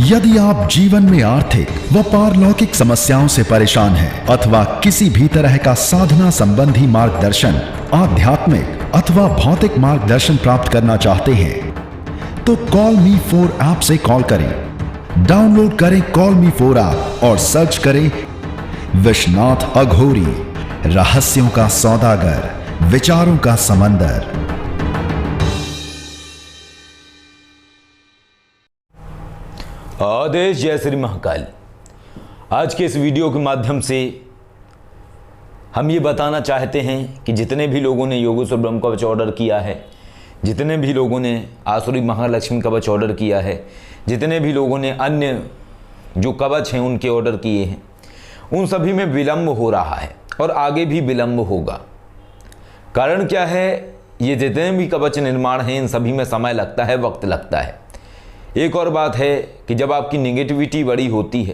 यदि आप जीवन में आर्थिक व पारलौकिक समस्याओं से परेशान हैं अथवा किसी भी तरह का साधना संबंधी मार्गदर्शन, आध्यात्मिक अथवा भौतिक मार्गदर्शन प्राप्त करना चाहते हैं तो कॉल मी 4 ऐप से कॉल करें। डाउनलोड करें कॉल मी 4 ऐप और सर्च करें विश्वनाथ अघोरी, रहस्यों का सौदागर, विचारों का समंदर। आदेश जय श्री महाकाल। आज के इस वीडियो के माध्यम से हम ये बताना चाहते हैं कि जितने भी लोगों ने योगेश्वर ब्रह्म कवच ऑर्डर किया है, जितने भी लोगों ने आसुरी महालक्ष्मी कवच ऑर्डर किया है, जितने भी लोगों ने अन्य जो कवच हैं उनके ऑर्डर किए हैं, उन सभी में विलंब हो रहा है और आगे भी विलंब होगा। कारण क्या है? ये जितने भी कवच निर्माण हैं इन सभी में समय लगता है, वक्त लगता है। एक और बात है कि जब आपकी नेगेटिविटी बड़ी होती है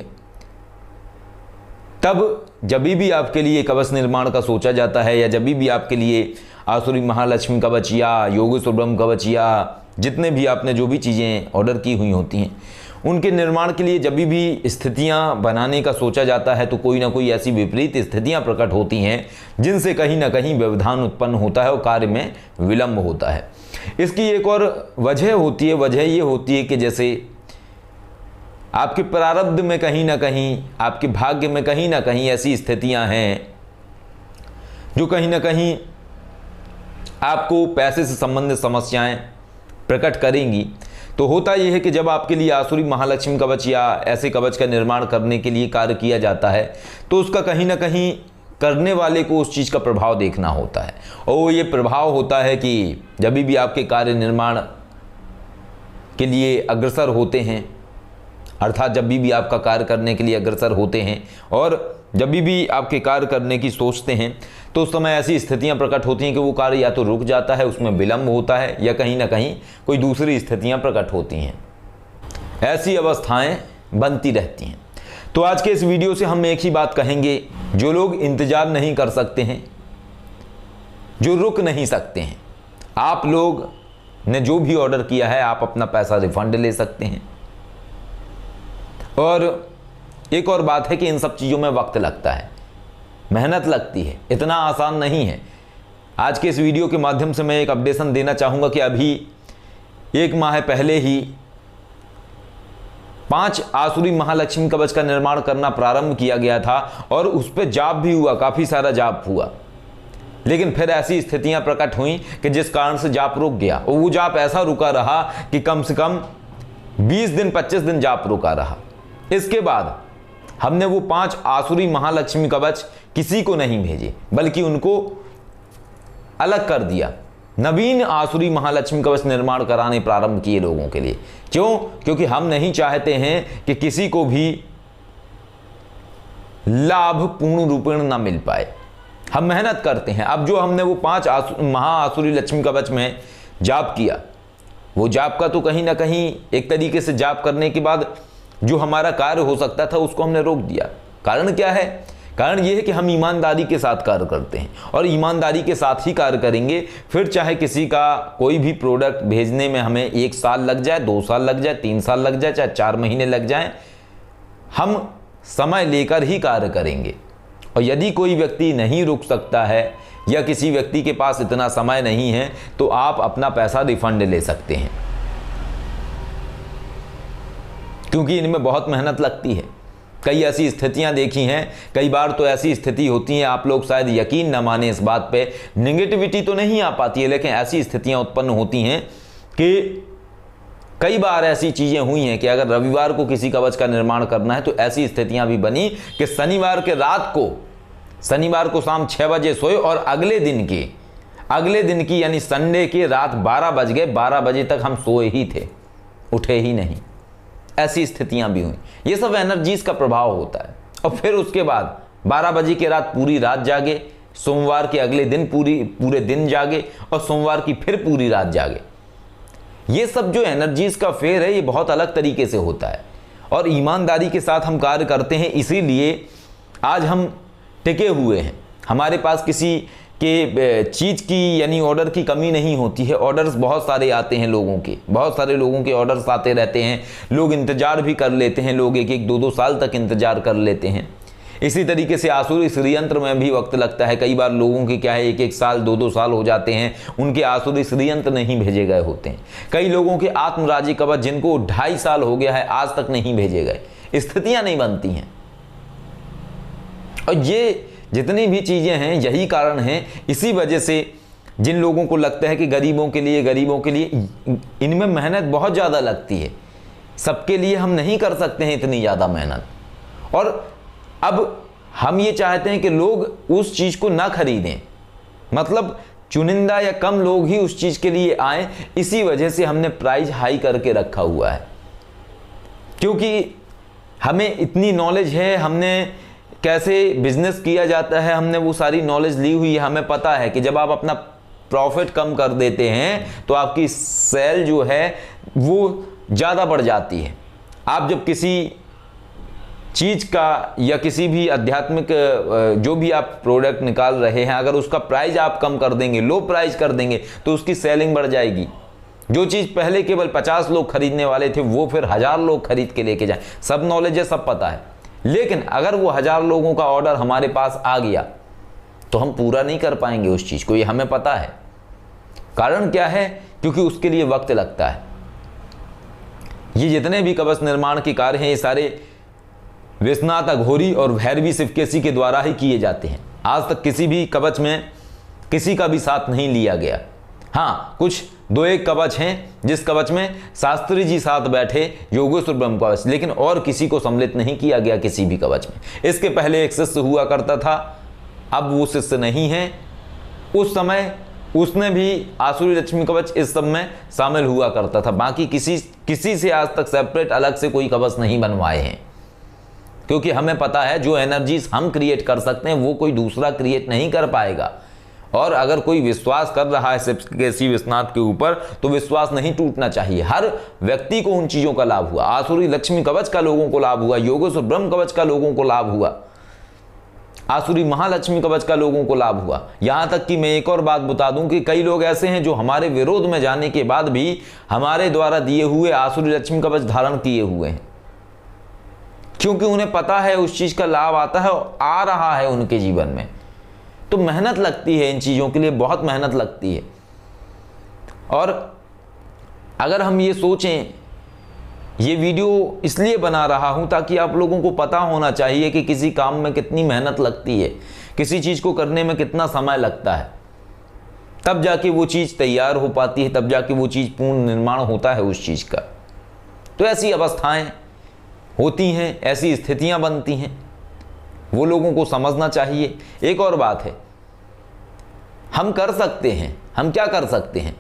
तब जब भी आपके लिए कवच निर्माण का सोचा जाता है या जब भी आपके लिए आसुरी महालक्ष्मी कवच या योगेश्वर ब्रह्म कवच या जितने भी आपने जो भी चीज़ें ऑर्डर की हुई होती हैं उनके निर्माण के लिए जब भी स्थितियां बनाने का सोचा जाता है तो कोई ना कोई ऐसी विपरीत स्थितियां प्रकट होती हैं जिनसे कहीं ना कहीं व्यवधान उत्पन्न होता है और कार्य में विलंब होता है। इसकी एक और वजह होती है। वजह ये होती है कि जैसे आपके प्रारब्ध में कहीं ना कहीं, आपके भाग्य में कहीं ना कहीं ऐसी स्थितियां हैं जो कहीं ना कहीं आपको पैसे से संबंधित समस्याएं प्रकट करेंगी। तो होता यह है कि जब आपके लिए आसुरी महालक्ष्मी कवच या ऐसे कवच का निर्माण करने के लिए कार्य किया जाता है तो उसका कहीं ना कहीं करने वाले को उस चीज़ का प्रभाव देखना होता है। और ये प्रभाव होता है कि जब भी आपके कार्य निर्माण के लिए अग्रसर होते हैं, अर्थात जब भी आपका कार्य करने के लिए अग्रसर होते हैं और जब भी आपके कार्य करने की सोचते हैं तो उस समय ऐसी स्थितियां प्रकट होती हैं कि वो कार्य या तो रुक जाता है, उसमें विलंब होता है, या कहीं ना कहीं कोई दूसरी स्थितियां प्रकट होती हैं। ऐसी अवस्थाएं बनती रहती हैं। तो आज के इस वीडियो से हम एक ही बात कहेंगे, जो लोग इंतजार नहीं कर सकते हैं, जो रुक नहीं सकते हैं, आप लोग ने जो भी ऑर्डर किया है आप अपना पैसा रिफंड ले सकते हैं। और एक और बात है कि इन सब चीज़ों में वक्त लगता है, मेहनत लगती है, इतना आसान नहीं है। आज के इस वीडियो के माध्यम से मैं एक अपडेशन देना चाहूँगा कि अभी 1 माह पहले ही 5 आसुरी महालक्ष्मी कवच का निर्माण करना प्रारंभ किया गया था और उस पर जाप भी हुआ, काफ़ी सारा जाप हुआ। लेकिन फिर ऐसी स्थितियां प्रकट हुई कि जिस कारण से जाप रुक गया और वो जाप ऐसा रुका रहा कि कम से कम 20 दिन 25 दिन जाप रुका रहा। इसके बाद हमने वो 5 आसुरी महालक्ष्मी कवच किसी को नहीं भेजे बल्कि उनको अलग कर दिया। नवीन आसुरी महालक्ष्मी कवच निर्माण कराने प्रारंभ किए लोगों के लिए। क्यों? क्योंकि हम नहीं चाहते हैं कि किसी को भी लाभ पूर्ण रूपेण ना मिल पाए। हम मेहनत करते हैं। अब जो हमने वो 5 महाआसुरी लक्ष्मी कवच में जाप किया, वो जाप का तो कहीं ना कहीं एक तरीके से जाप करने के बाद जो हमारा कार्य हो सकता था उसको हमने रोक दिया। कारण क्या है? कारण ये है कि हम ईमानदारी के साथ कार्य करते हैं और ईमानदारी के साथ ही कार्य करेंगे। फिर चाहे किसी का कोई भी प्रोडक्ट भेजने में हमें 1 साल लग जाए, 2 साल लग जाए, 3 साल लग जाए, चाहे 4 महीने लग जाए, हम समय लेकर ही कार्य करेंगे। और यदि कोई व्यक्ति नहीं रुक सकता है या किसी व्यक्ति के पास इतना समय नहीं है तो आप अपना पैसा रिफंड ले सकते हैं, क्योंकि इनमें बहुत मेहनत लगती है। कई ऐसी स्थितियां देखी हैं, कई बार तो ऐसी स्थिति होती है, आप लोग शायद यकीन न माने इस बात पे, नेगेटिविटी तो नहीं आ पाती है लेकिन ऐसी स्थितियां उत्पन्न होती हैं कि कई बार ऐसी चीज़ें हुई हैं कि अगर रविवार को किसी कवच का निर्माण करना है तो ऐसी स्थितियां भी बनी कि शनिवार के रात को, शनिवार को शाम 6 बजे सोए और अगले दिन की यानी संडे की रात 12 बज गए, 12 बजे तक हम सोए ही थे, उठे ही नहीं। ऐसी स्थितियां भी हुई। ये सब एनर्जीज का प्रभाव होता है। और फिर उसके बाद 12 बजे की रात पूरी रात जागे, सोमवार के अगले दिन पूरे दिन जागे और सोमवार की फिर पूरी रात जागे। ये सब जो एनर्जीज का फेर है ये बहुत अलग तरीके से होता है और ईमानदारी के साथ हम कार्य करते हैं, इसीलिए आज हम टिके हुए हैं। हमारे पास किसी कि चीज़ की यानी ऑर्डर की कमी नहीं होती है। ऑर्डर्स बहुत सारे आते हैं लोगों के, बहुत सारे लोगों के ऑर्डर्स आते रहते हैं। लोग इंतज़ार भी कर लेते हैं, लोग 1-1, 2-2 साल तक इंतज़ार कर लेते हैं। इसी तरीके से आसुरी श्रीयंत्र में भी वक्त लगता है। कई बार लोगों के क्या है 1-1 साल 2-2 साल हो जाते हैं, उनके आसुरी श्रीयंत्र नहीं भेजे गए होते हैं। कई लोगों के आत्मराजी कवच जिनको 2.5 साल हो गया है आज तक नहीं भेजे गए, स्थितियां नहीं बनती हैं। और ये जितनी भी चीज़ें हैं यही कारण हैं। इसी वजह से जिन लोगों को लगता है कि गरीबों के लिए इनमें मेहनत बहुत ज़्यादा लगती है, सबके लिए हम नहीं कर सकते हैं इतनी ज़्यादा मेहनत। और अब हम ये चाहते हैं कि लोग उस चीज़ को ना खरीदें, मतलब चुनिंदा या कम लोग ही उस चीज़ के लिए आए। इसी वजह से हमने प्राइस हाई करके रखा हुआ है, क्योंकि हमें इतनी नॉलेज है, हमने कैसे बिजनेस किया जाता है हमने वो सारी नॉलेज ली हुई है। हमें पता है कि जब आप अपना प्रॉफिट कम कर देते हैं तो आपकी सेल जो है वो ज़्यादा बढ़ जाती है। आप जब किसी चीज़ का या किसी भी आध्यात्मिक जो भी आप प्रोडक्ट निकाल रहे हैं, अगर उसका प्राइस आप कम कर देंगे, लो प्राइस कर देंगे, तो उसकी सेलिंग बढ़ जाएगी। जो चीज़ पहले केवल 50 लोग खरीदने वाले थे वो फिर 1000 लोग खरीद के लेके जाए। सब नॉलेज है, सब पता है, लेकिन अगर वो 1000 लोगों का ऑर्डर हमारे पास आ गया तो हम पूरा नहीं कर पाएंगे उस चीज़ को, ये हमें पता है। कारण क्या है? क्योंकि उसके लिए वक्त लगता है। ये जितने भी कवच निर्माण के कार्य हैं ये सारे विश्वनाथ, अघोरी और भैरवी शिवकेशी के द्वारा ही किए जाते हैं। आज तक किसी भी कवच में किसी का भी साथ नहीं लिया गया। हाँ, कुछ 2-1 कवच हैं जिस कवच में शास्त्री जी साथ बैठे, योगेश्वर ब्रह्म कवच, लेकिन और किसी को सम्मिलित नहीं किया गया किसी भी कवच में। इसके पहले एक शिष्य हुआ करता था, अब वो शिष्य नहीं है। उस समय उसने भी आसुरी लक्ष्मी कवच इस सब में शामिल हुआ करता था। बाकी किसी से आज तक सेपरेट अलग से कोई कवच नहीं बनवाए हैं, क्योंकि हमें पता है जो एनर्जीज हम क्रिएट कर सकते हैं वो कोई दूसरा क्रिएट नहीं कर पाएगा। और अगर कोई विश्वास कर रहा है शिवकेशी विश्वनाथ के ऊपर तो विश्वास नहीं टूटना चाहिए। हर व्यक्ति को उन चीज़ों का लाभ हुआ। आसुरी लक्ष्मी कवच का लोगों को लाभ हुआ, योगेश्वर ब्रह्म कवच का लोगों को लाभ हुआ, आसुरी महालक्ष्मी कवच का लोगों को लाभ हुआ। यहां तक कि मैं एक और बात बता दूं कि कई लोग ऐसे हैं जो हमारे विरोध में जाने के बाद भी हमारे द्वारा दिए हुए आसुरी लक्ष्मी कवच धारण किए हुए हैं, क्योंकि उन्हें पता है उस चीज का लाभ आता है, आ रहा है उनके जीवन में। तो मेहनत लगती है इन चीजों के लिए, बहुत मेहनत लगती है। और अगर हम ये सोचें, ये वीडियो इसलिए बना रहा हूं ताकि आप लोगों को पता होना चाहिए कि किसी काम में कितनी मेहनत लगती है, किसी चीज को करने में कितना समय लगता है, तब जाके वो चीज तैयार हो पाती है, तब जाके वो चीज पूर्ण निर्माण होता है उस चीज का। तो ऐसी अवस्थाएं होती हैं, ऐसी स्थितियां बनती हैं, वो लोगों को समझना चाहिए। एक और बात है, हम कर सकते हैं, हम क्या कर सकते हैं?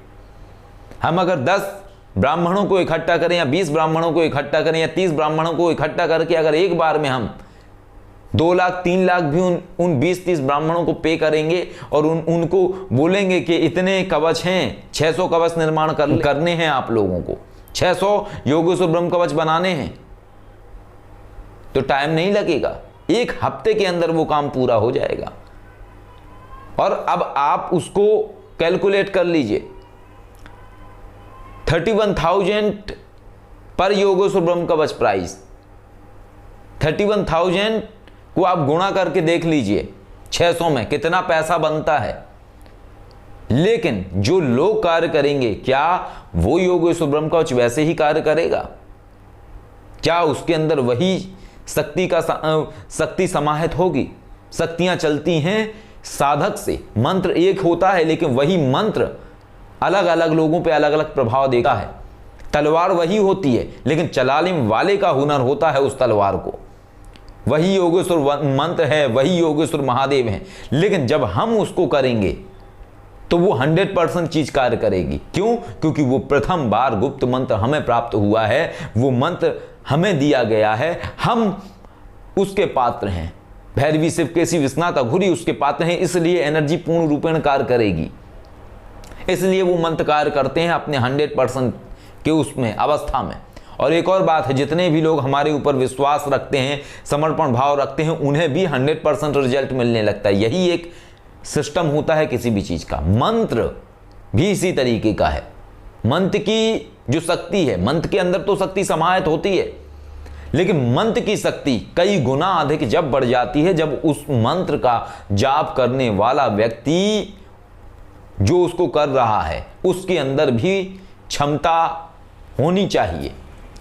हम अगर 10 ब्राह्मणों को इकट्ठा करें या 20 ब्राह्मणों को इकट्ठा करें या 30 ब्राह्मणों को इकट्ठा करके अगर एक बार में हम 2 लाख 3 लाख भी उन 20-30 ब्राह्मणों को पे करेंगे और उनको बोलेंगे कि इतने कवच हैं, 600 कवच निर्माण करने हैं आप लोगों को, 600 योगेश्वर ब्रह्म कवच बनाने हैं, तो टाइम नहीं लगेगा, 1 हफ्ते के अंदर वो काम पूरा हो जाएगा। और अब आप उसको कैलकुलेट कर लीजिए, 31,000 पर योगेश्वर ब्रह्म कवच प्राइस, 31,000 को आप गुणा करके देख लीजिए 600 में कितना पैसा बनता है। लेकिन जो लोग कार्य करेंगे, क्या वो योगेश्वर ब्रह्म कवच वैसे ही कार्य करेगा? क्या उसके अंदर वही शक्ति समाहित होगी? शक्तियां चलती हैं साधक से, मंत्र एक होता है लेकिन वही मंत्र अलग अलग लोगों पे अलग अलग प्रभाव देता है। तलवार वही होती है लेकिन चलाने वाले का हुनर होता है उस तलवार को। वही योगेश्वर मंत्र है, वही योगेश्वर महादेव हैं, लेकिन जब हम उसको करेंगे तो वो 100% चीज कार्य करेगी। क्यों? क्योंकि वो प्रथम बार गुप्त मंत्र हमें प्राप्त हुआ है, वो मंत्र हमें दिया गया है, हम उसके पात्र हैं। भैरवी शिवकेशी विश्वनाथ अघोरी उसके पात्र हैं, इसलिए एनर्जी पूर्ण रूपेण कार्य करेगी, इसलिए वो मंत्र कार्य करते हैं अपने 100% के उसमें अवस्था में। और एक और बात है, जितने भी लोग हमारे ऊपर विश्वास रखते हैं, समर्पण भाव रखते हैं, उन्हें भी 100% रिजल्ट मिलने लगता है। यही एक सिस्टम होता है किसी भी चीज का, मंत्र भी इसी तरीके का है। मंत्र की जो शक्ति है, मंत्र के अंदर तो शक्ति समाहित होती है, लेकिन मंत्र की शक्ति कई गुना अधिक जब बढ़ जाती है जब उस मंत्र का जाप करने वाला व्यक्ति जो उसको कर रहा है उसके अंदर भी क्षमता होनी चाहिए,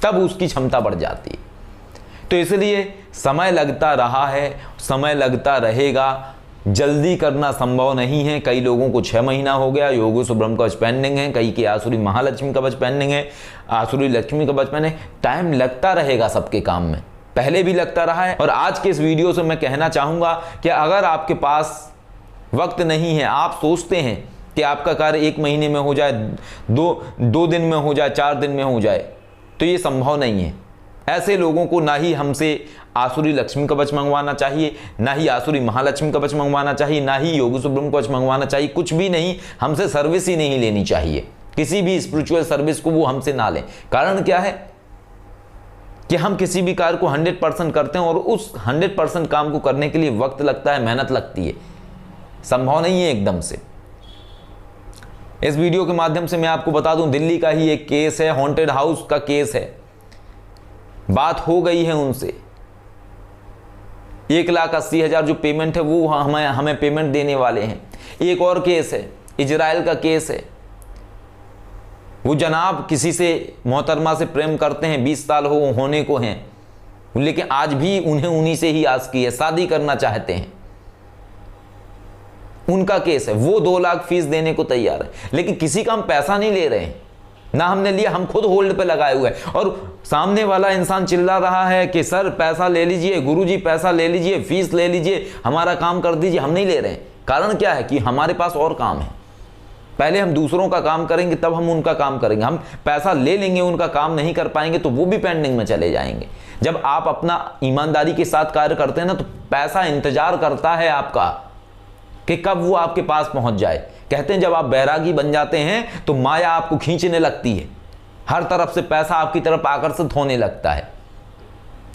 तब उसकी क्षमता बढ़ जाती है। तो इसलिए समय लगता रहा है, समय लगता रहेगा, जल्दी करना संभव नहीं है। कई लोगों को 6 महीना हो गया, योगो सुब्रह्म कवच पेंडिंग है, कई की आसुरी महालक्ष्मी कवच पेंडिंग है, आसुरी लक्ष्मी कवच पेंडिंग। टाइम लगता रहेगा सबके काम में, पहले भी लगता रहा है। और आज के इस वीडियो से मैं कहना चाहूँगा कि अगर आपके पास वक्त नहीं है, आप सोचते हैं कि आपका कार्य 1 महीने में हो जाए, 2 दिन में हो जाए, 4 दिन में हो जाए, तो ये संभव नहीं है। ऐसे लोगों को ना ही हमसे आसुरी लक्ष्मी कवच मंगवाना चाहिए, ना ही आसुरी महालक्ष्मी कवच मंगवाना चाहिए, ना ही योगी सुब्रह्म कवच मंगवाना चाहिए, कुछ भी नहीं। हमसे सर्विस ही नहीं लेनी चाहिए, किसी भी स्पिरिचुअल सर्विस को वो हमसे ना लें। कारण क्या है कि हम किसी भी कार्य को 100% करते हैं और उस 100% काम को करने के लिए वक्त लगता है, मेहनत लगती है, संभव नहीं है एकदम से। इस वीडियो के माध्यम से मैं आपको बता दूं, दिल्ली का ही एक केस है, हॉन्टेड हाउस का केस है। बात हो गई है उनसे, 1,80,000 जो पेमेंट है वो हमें पेमेंट देने वाले हैं। एक और केस है, इजराइल का केस है। वो जनाब किसी से मोहतरमा से प्रेम करते हैं, 20 साल होने को हैं, लेकिन आज भी उन्हें उन्हीं से ही आस की है, शादी करना चाहते हैं। उनका केस है, वो 2 लाख फीस देने को तैयार है, लेकिन किसी का हम पैसा नहीं ले रहे हैं, ना हमने लिया, हम खुद होल्ड पे लगाए हुए हैं। और सामने वाला इंसान चिल्ला रहा है कि सर पैसा ले लीजिए, गुरुजी पैसा ले लीजिए, फीस ले लीजिए, हमारा काम कर दीजिए। हम नहीं ले रहे हैं। कारण क्या है कि हमारे पास और काम है। पहले हम दूसरों का काम करेंगे, तब हम उनका काम करेंगे। हम पैसा ले लेंगे, उनका काम नहीं कर पाएंगे तो वो भी पेंडिंग में चले जाएंगे। जब आप अपना ईमानदारी के साथ कार्य करते हैं ना, तो पैसा इंतजार करता है आपका कि कब वो आपके पास पहुंच जाए। कहते हैं जब आप बैरागी बन जाते हैं तो माया आपको खींचने लगती है, हर तरफ से पैसा आपकी तरफ आकर्षित होने लगता है।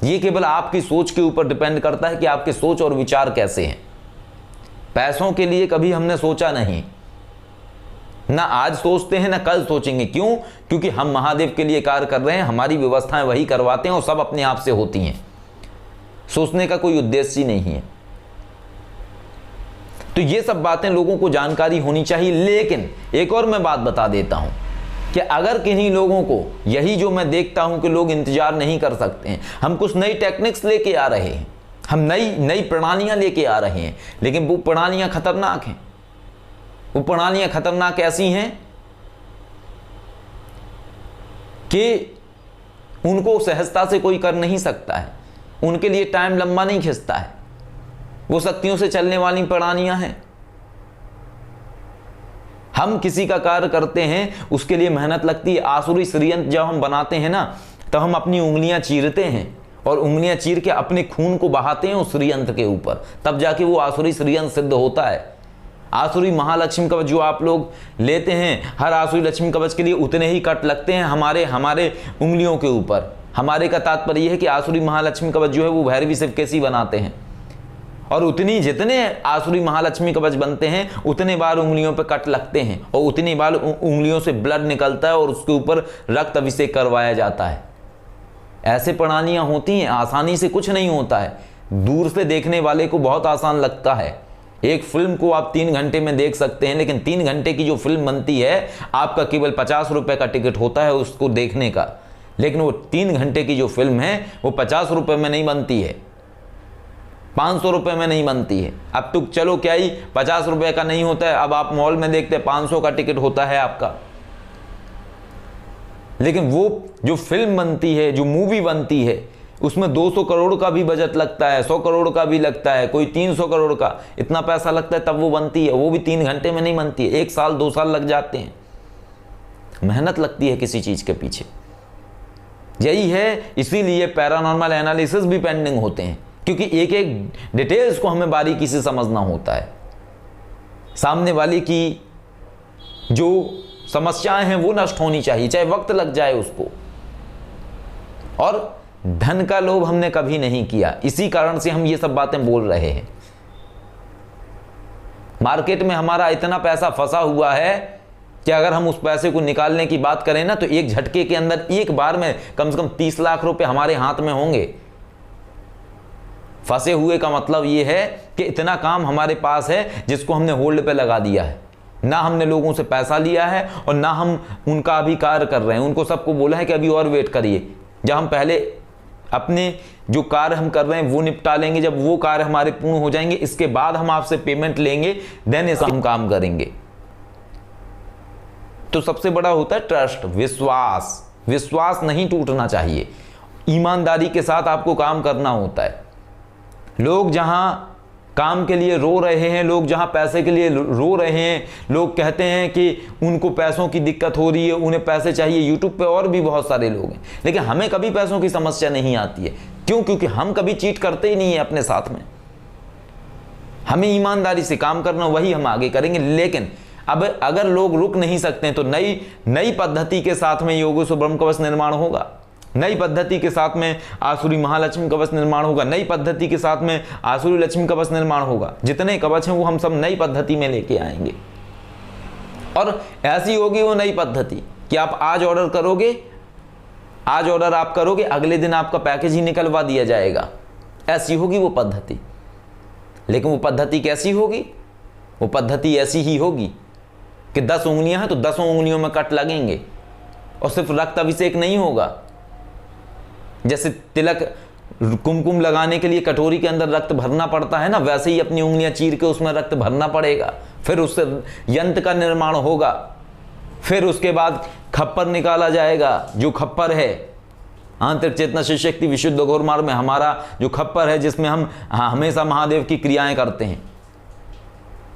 ये केवल आपकी सोच के ऊपर डिपेंड करता है कि आपके सोच और विचार कैसे हैं। पैसों के लिए कभी हमने सोचा नहीं, ना आज सोचते हैं ना कल सोचेंगे। क्यों? क्योंकि हम महादेव के लिए कार्य कर रहे हैं, हमारी व्यवस्थाएं वही करवाते हैं और सब अपने आप से होती हैं। सोचने का कोई उद्देश्य ही नहीं है। तो ये सब बातें लोगों को जानकारी होनी चाहिए। लेकिन एक और मैं बात बता देता हूं कि अगर किन्हीं लोगों को यही जो मैं देखता हूं कि लोग इंतजार नहीं कर सकते हैं, हम कुछ नई टेक्निक्स लेके आ रहे हैं, हम नई प्रणालियां लेके आ रहे हैं, लेकिन वो प्रणालियां खतरनाक हैं। वो प्रणालियां खतरनाक ऐसी हैं कि उनको सहजता से कोई कर नहीं सकता है, उनके लिए टाइम लंबा नहीं खिंचता है। वो शक्तियों से चलने वाली प्रणालियां हैं। हम किसी का कार्य करते हैं, उसके लिए मेहनत लगती है। आसुरी श्रीयंत्र जब हम बनाते हैं ना, तो हम अपनी उंगलियां चीरते हैं और उंगलियां चीर के अपने खून को बहाते हैं उस श्रीयंत्र के ऊपर, तब जाके वो आसुरी श्रीयंत्र सिद्ध होता है। आसुरी महालक्ष्मी कवच जो आप लोग लेते हैं, हर आसुरी लक्ष्मी कवच के लिए उतने ही कट लगते हैं हमारे उंगलियों के ऊपर। हमारे का तात्पर्य यह है कि आसुरी महालक्ष्मी कवच जो है वो भैरवी शिव कैसी बनाते हैं, और जितने आसुरी महालक्ष्मी कवच बनते हैं उतने बार उंगलियों पे कट लगते हैं और उतनी बार उंगलियों से ब्लड निकलता है और उसके ऊपर रक्त अभिषेक करवाया जाता है। ऐसे प्रणालियां होती हैं, आसानी से कुछ नहीं होता है। दूर से देखने वाले को बहुत आसान लगता है। एक फिल्म को आप 3 घंटे में देख सकते हैं, लेकिन 3 घंटे की जो फिल्म बनती है आपका केवल 50 रुपए का टिकट होता है उसको देखने का, लेकिन वो 3 घंटे की जो फिल्म है वो 50 रुपए में नहीं बनती है, 500 रुपए में नहीं बनती है। अब तो चलो क्या ही 50 रुपए का नहीं होता है, अब आप मॉल में देखते हैं 500 का टिकट होता है आपका। लेकिन वो जो फिल्म बनती है, जो मूवी बनती है, उसमें 200 करोड़ का भी बजट लगता है, 100 करोड़ का भी लगता है, कोई 300 करोड़ का, इतना पैसा लगता है तब वो बनती है। वो भी 3 घंटे में नहीं बनती है, 1 साल 2 साल लग जाते हैं। मेहनत लगती है किसी चीज के पीछे। यही है, इसीलिए पैरानॉर्मल एनालिसिस भी पेंडिंग होते हैं, क्योंकि एक एक डिटेल्स को हमें बारीकी से समझना होता है। सामने वाले की जो समस्याएं हैं वो नष्ट होनी चाहिए, चाहे वक्त लग जाए उसको। और धन का लोभ हमने कभी नहीं किया, इसी कारण से हम ये सब बातें बोल रहे हैं। मार्केट में हमारा इतना पैसा फंसा हुआ है कि अगर हम उस पैसे को निकालने की बात करें ना, तो एक झटके के अंदर एक बार में कम से कम 30 लाख रुपए हमारे हाथ में होंगे। फंसे हुए का मतलब ये है कि इतना काम हमारे पास है जिसको हमने होल्ड पे लगा दिया है। ना हमने लोगों से पैसा लिया है और ना हम उनका अभी कार्य कर रहे हैं। उनको सबको बोला है कि अभी और वेट करिए, जब हम पहले अपने जो कार्य हम कर रहे हैं वो निपटा लेंगे, जब वो कार्य हमारे पूर्ण हो जाएंगे इसके बाद हम आपसे पेमेंट लेंगे, देन इसका हम काम करेंगे। तो सबसे बड़ा होता है ट्रस्ट, विश्वास। विश्वास नहीं टूटना चाहिए, ईमानदारी के साथ आपको काम करना होता है। लोग जहां काम के लिए रो रहे हैं, लोग जहां पैसे के लिए रो रहे हैं, लोग कहते हैं कि उनको पैसों की दिक्कत हो रही है, उन्हें पैसे चाहिए। यूट्यूब पे और भी बहुत सारे लोग हैं, लेकिन हमें कभी पैसों की समस्या नहीं आती है। क्यों? क्योंकि हम कभी चीट करते ही नहीं है अपने साथ में। हमें ईमानदारी से काम करना, वही हम आगे करेंगे। लेकिन अब अगर लोग रुक नहीं सकते हैं तो नई पद्धति के साथ में योगेश्वर ब्रह्म कवच निर्माण होगा, नई पद्धति के साथ में आसुरी महालक्ष्मी कवच निर्माण होगा, नई पद्धति के साथ में आसुरी लक्ष्मी कवच निर्माण होगा। जितने कवच हैं वो हम सब नई पद्धति में लेके आएंगे। और ऐसी होगी वो नई पद्धति कि आप आज ऑर्डर करोगे, आज ऑर्डर आप करोगे, अगले दिन आपका पैकेज ही निकलवा दिया जाएगा। ऐसी होगी वो पद्धति। लेकिन वो पद्धति कैसी होगी? वो पद्धति ऐसी ही होगी कि 10 उंगलियां हैं तो 10 उंगलियों में कट लगेंगे, और सिर्फ रक्त अभिषेक नहीं होगा। जैसे तिलक कुमकुम लगाने के लिए कटोरी के अंदर रक्त भरना पड़ता है ना, वैसे ही अपनी उंगलियां चीर के उसमें रक्त भरना पड़ेगा। फिर उससे यंत्र का निर्माण होगा। फिर उसके बाद खप्पर निकाला जाएगा। जो खप्पर है आंतरिक चेतना शिव शक्ति विशुद्ध घोर मार्ग में हमारा जो खप्पर है, जिसमें हम हमेशा महादेव की क्रियाएं करते हैं,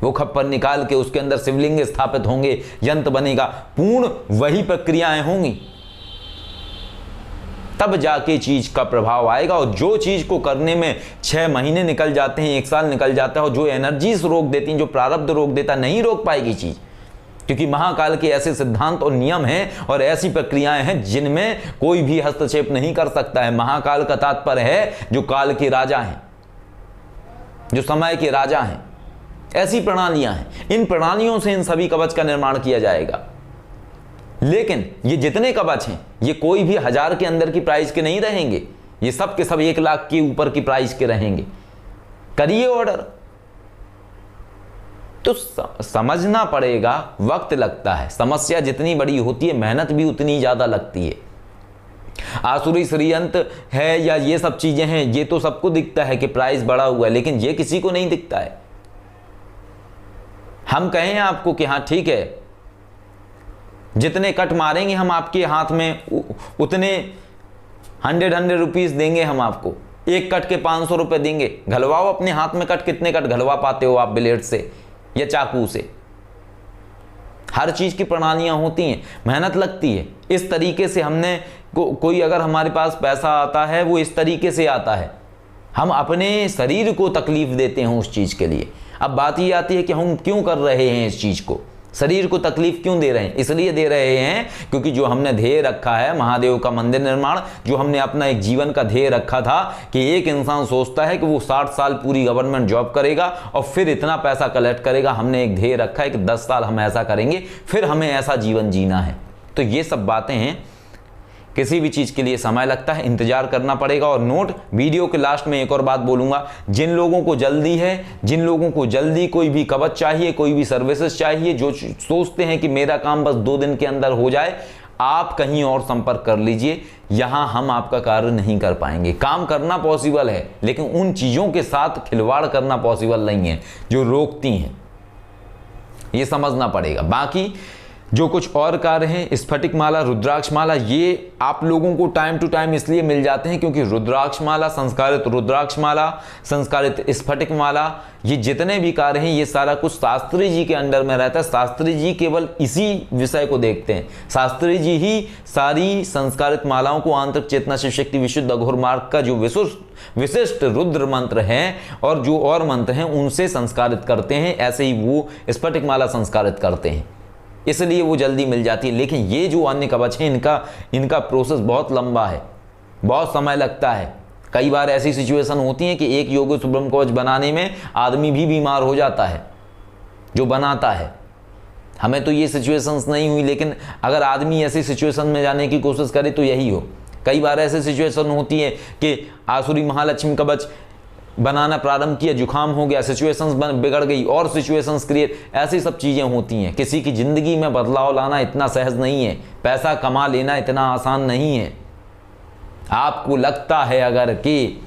वो खप्पर निकाल के उसके अंदर शिवलिंग स्थापित होंगे, यंत्र बनेगा, पूर्ण वही प्रक्रियाएं होंगी। तब जाके चीज का प्रभाव आएगा। और जो चीज को करने में 6 महीने निकल जाते हैं, 1 साल निकल जाता है, और जो एनर्जीज रोक देती हैं, जो प्रारब्ध रोक देता, नहीं रोक पाएगी चीज। क्योंकि महाकाल के ऐसे सिद्धांत और नियम हैं और ऐसी प्रक्रियाएं हैं जिनमें कोई भी हस्तक्षेप नहीं कर सकता है। महाकाल का तात्पर्य है जो काल के राजा हैं, जो समय के राजा हैं। ऐसी प्रणालियां हैं, इन प्रणालियों से इन सभी कवच का निर्माण किया जाएगा। लेकिन ये जितने कवच हैं ये कोई भी 1000 के अंदर की प्राइस के नहीं रहेंगे, ये सब के सब 1 लाख के ऊपर की प्राइस के रहेंगे। करिए ऑर्डर। तो समझना पड़ेगा, वक्त लगता है। समस्या जितनी बड़ी होती है मेहनत भी उतनी ज्यादा लगती है। आसुरी श्रीयंत है या ये सब चीजें हैं, ये तो सबको दिखता है कि प्राइस बढ़ा हुआ है, लेकिन ये किसी को नहीं दिखता है। हम कहें आपको कि हाँ ठीक है, जितने कट मारेंगे हम आपके हाथ में उतने 100 रुपीस देंगे हम आपको। एक कट के 500 रुपए देंगे। घलवाओ अपने हाथ में कट, कितने कट घलवा पाते हो आप ब्लेड से या चाकू से। हर चीज की प्रणालियां होती हैं, मेहनत लगती है। इस तरीके से हमने कोई अगर हमारे पास पैसा आता है वो इस तरीके से आता है, हम अपने शरीर को तकलीफ देते हैं उस चीज के लिए। अब बात ये आती है कि हम क्यों कर रहे हैं इस चीज को, शरीर को तकलीफ क्यों दे रहे हैं? इसलिए दे रहे हैं क्योंकि जो हमने ध्येय रखा है महादेव का मंदिर निर्माण, जो हमने अपना एक जीवन का ध्येय रखा था कि एक इंसान सोचता है कि वो 60 साल पूरी गवर्नमेंट जॉब करेगा और फिर इतना पैसा कलेक्ट करेगा। हमने एक ध्येय रखा है कि 10 साल हम ऐसा करेंगे, फिर हमें ऐसा जीवन जीना है। तो ये सब बातें हैं। किसी भी चीज़ के लिए समय लगता है, इंतजार करना पड़ेगा। और नोट, वीडियो के लास्ट में एक और बात बोलूंगा, जिन लोगों को जल्दी है, जिन लोगों को जल्दी कोई भी कवच चाहिए, कोई भी सर्विसेज चाहिए, जो सोचते हैं कि मेरा काम बस 2 दिन के अंदर हो जाए, आप कहीं और संपर्क कर लीजिए। यहां हम आपका कार्य नहीं कर पाएंगे। काम करना पॉसिबल है, लेकिन उन चीज़ों के साथ खिलवाड़ करना पॉसिबल नहीं है जो रोकती हैं। ये समझना पड़ेगा। बाकी जो कुछ और कार्य हैं, स्फटिक माला, रुद्राक्ष माला, ये आप लोगों को टाइम टू टाइम इसलिए मिल जाते हैं क्योंकि रुद्राक्ष माला, संस्कारित रुद्राक्ष माला, संस्कारित स्फटिक माला, ये जितने भी कार्य हैं ये सारा कुछ शास्त्री जी के अंडर में रहता है। शास्त्री जी केवल इसी विषय को देखते हैं। शास्त्री जी ही सारी संस्कारित मालाओं को आंतरिक चेतना शिव शक्ति विशुद्ध अघोर मार्ग का जो विशिष्ट रुद्र मंत्र हैं और जो और मंत्र हैं उनसे संस्कारित करते हैं। ऐसे ही वो स्फटिक माला संस्कारित करते हैं, इसलिए वो जल्दी मिल जाती है। लेकिन ये जो अन्य कवच हैं इनका प्रोसेस बहुत लंबा है, बहुत समय लगता है। कई बार ऐसी सिचुएशन होती है कि एक योगेश्वर ब्रह्म कवच बनाने में आदमी भी बीमार हो जाता है। जो बनाता है। हमें तो ये सिचुएशंस नहीं हुई, लेकिन अगर आदमी ऐसी सिचुएशन में जाने की कोशिश करे तो यही हो। कई बार ऐसी सिचुएशन होती है कि आसुरी महालक्ष्मी कवच बनाना प्रारंभ किया, जुकाम हो गया, सिचुएशंस बिगड़ गई और सिचुएशंस क्रिएट, ऐसी सब चीज़ें होती हैं। किसी की ज़िंदगी में बदलाव लाना इतना सहज नहीं है, पैसा कमा लेना इतना आसान नहीं है। आपको लगता है अगर कि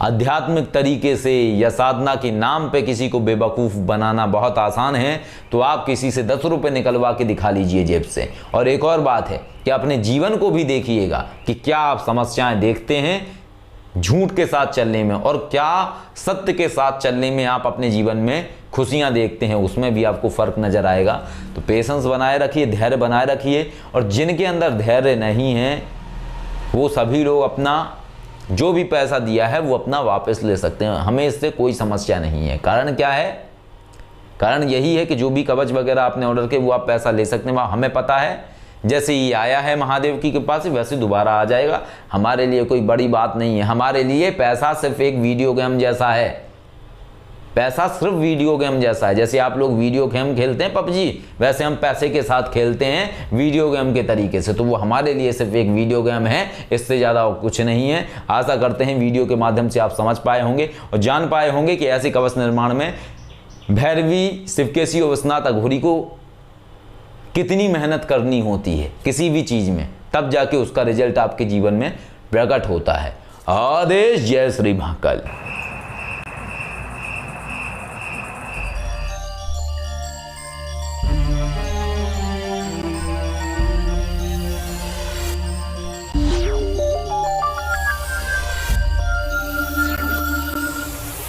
आध्यात्मिक तरीके से या साधना के नाम पे किसी को बेवकूफ़ बनाना बहुत आसान है, तो आप किसी से 10 रुपये निकलवा के दिखा लीजिए जेब से। और एक और बात है कि अपने जीवन को भी देखिएगा कि क्या आप समस्याएं देखते हैं झूठ के साथ चलने में, और क्या सत्य के साथ चलने में आप अपने जीवन में खुशियां देखते हैं, उसमें भी आपको फ़र्क नज़र आएगा। तो पेशेंस बनाए रखिए, धैर्य बनाए रखिए, और जिनके अंदर धैर्य नहीं है वो सभी लोग अपना जो भी पैसा दिया है वो अपना वापस ले सकते हैं, हमें इससे कोई समस्या नहीं है। कारण क्या है? कारण यही है कि जो भी कवच वगैरह आपने ऑर्डर किए वो आप पैसा ले सकते हैं। हमें पता है जैसे ये आया है महादेव की कृपा से वैसे दोबारा आ जाएगा, हमारे लिए कोई बड़ी बात नहीं है। हमारे लिए पैसा सिर्फ एक वीडियो गेम जैसा है, पैसा सिर्फ वीडियो गेम जैसा है। जैसे आप लोग वीडियो गेम खेलते हैं पबजी, वैसे हम पैसे के साथ खेलते हैं वीडियो गेम के तरीके से, तो वो हमारे लिए सिर्फ एक वीडियो गेम है, इससे ज़्यादा कुछ नहीं है। आशा करते हैं वीडियो के माध्यम से आप समझ पाए होंगे और जान पाए होंगे कि ऐसे कवच निर्माण में भैरवी, शिवकेशी और विश्वनाथ अघोरी को कितनी मेहनत करनी होती है किसी भी चीज़ में, तब जाके उसका रिजल्ट आपके जीवन में प्रकट होता है। आदेश। जय श्री महाकाल।